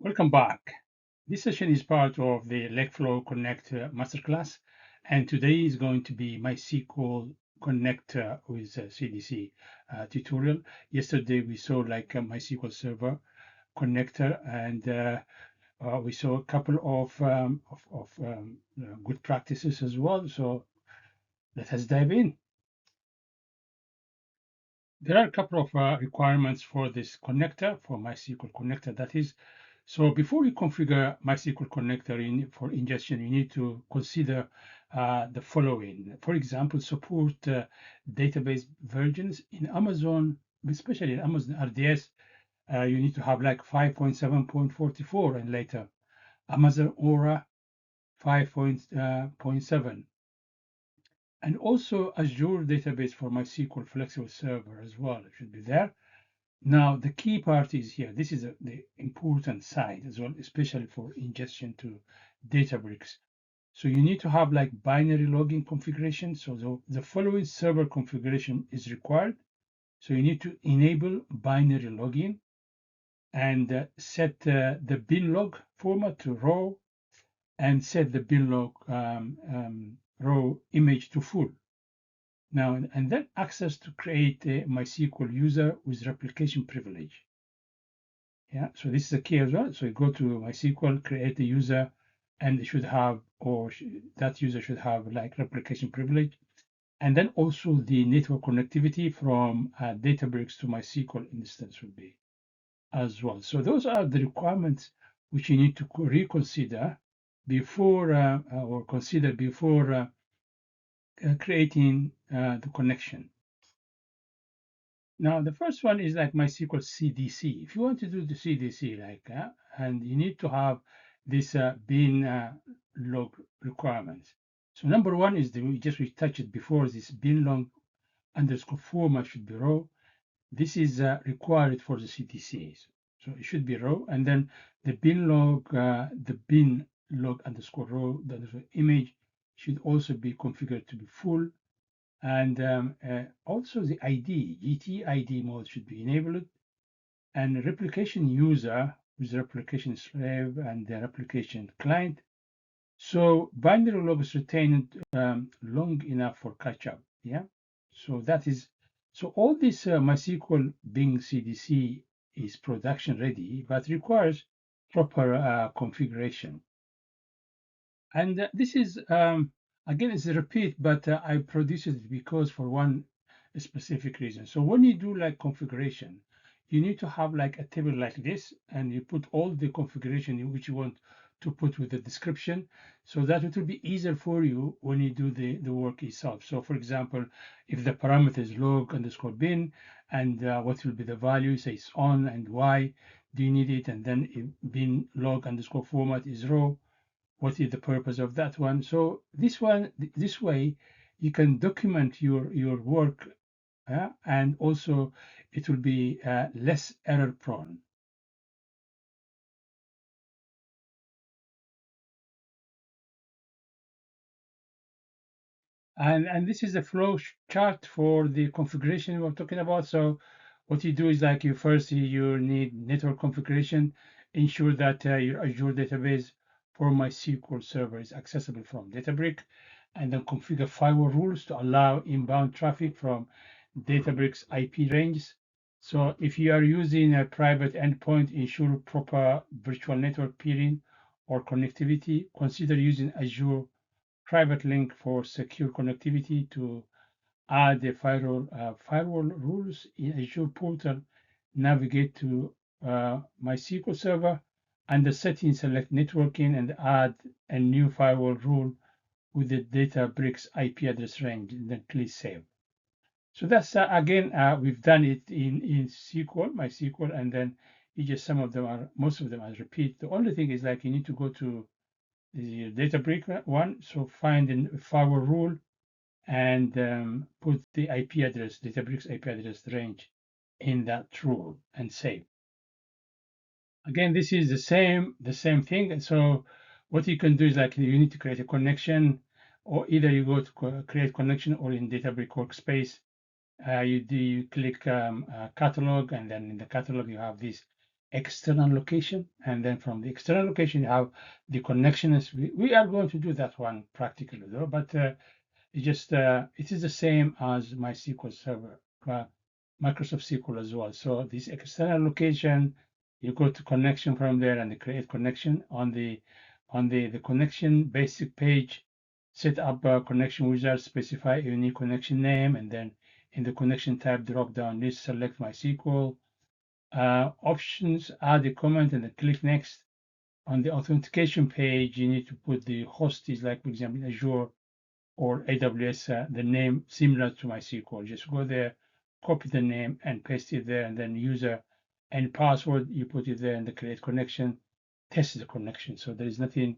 Welcome back. This session is part of the Lakeflow Connect Masterclass, and today is going to be MySQL Connect with CDC tutorial. Yesterday we saw like a MySQL Server connector, and we saw a couple of good practices as well. So let us dive in. There are a couple of requirements for this connector, for MySQL connector, that is. So before you configure MySQL connector for ingestion, you need to consider the following. For example, support database versions in Amazon, especially in Amazon RDS. You need to have like 5.7.44 and later. Amazon Aura 5.7. And also Azure database for MySQL flexible server as well. It should be there. Now, the key part is here. This is the important side as well, especially for ingestion to Databricks. So you need to have like binary logging configuration. So the following server configuration is required. So you need to enable binary logging and set the bin log format to raw and set the bin log raw image to full. Now, and then access to create a MySQL user with replication privilege. Yeah, so this is a key as well. So you go to MySQL, create the user, and it should have, that user should have like replication privilege. And then also the network connectivity from Databricks to MySQL instance would be as well. So those are the requirements which you need to reconsider before or consider before creating the connection. Now, the first one is like MySQL CDC. If you want to do the CDC, and you need to have this bin log requirements. So number one is we touched it before, this bin log underscore format should be raw. This is required for the CDCs. So it should be raw. And then the bin log underscore raw, the image should also be configured to be full. And also the ID, GTID mode should be enabled. And replication user with replication slave and the replication client. So binary log is retained long enough for catch up. Yeah. So that is, so all this MySQL Bing CDC is production ready, but requires proper configuration. And this is, again, it's a repeat, but I produced it because for one specific reason. So when you do like configuration, you need to have like a table like this, and you put all the configuration which you want to put with the description, so that it will be easier for you when you do the work itself. So for example, if the parameter is log underscore bin, and what will be the value, say it's on, and why do you need it, and then if bin log underscore format is raw, what is the purpose of that one. So this way you can document your work, and also it will be less error prone. And this is the flow chart for the configuration we're talking about. So what you do is like you need network configuration, ensure that your Azure database for MySQL server is accessible from Databricks, and then configure firewall rules to allow inbound traffic from Databricks IP ranges. So if you are using a private endpoint, ensure proper virtual network peering or connectivity. Consider using Azure private link for secure connectivity to add the firewall rules in Azure portal. Navigate to MySQL server and the settings, select networking and add a new firewall rule with the Databricks IP address range, and then click save. So that's again, we've done it in SQL, MySQL, and then most of them are repeat. The only thing is like you need to go to the Databricks one, so find a firewall rule and put the IP address, Databricks IP address range in that rule and save. Again, this is the same thing. And so what you can do is like you need to create a connection, or either you go to create connection, or in Databricks workspace, you click catalog, and then in the catalog you have this external location, and then from the external location you have the connection. We are going to do that one practically though, but it is the same as MySQL server, Microsoft SQL as well. So this external location, you go to connection from there and create connection on the connection basic page. Set up a connection wizard, specify a unique connection name, and then in the connection type drop down list, select MySQL. Options, add a comment and then click next. On the authentication page, you need to put the host is like, for example, Azure or AWS, the name similar to MySQL. Just go there, copy the name and paste it there, and then user and password, you put it there and the create connection, test the connection. So there is nothing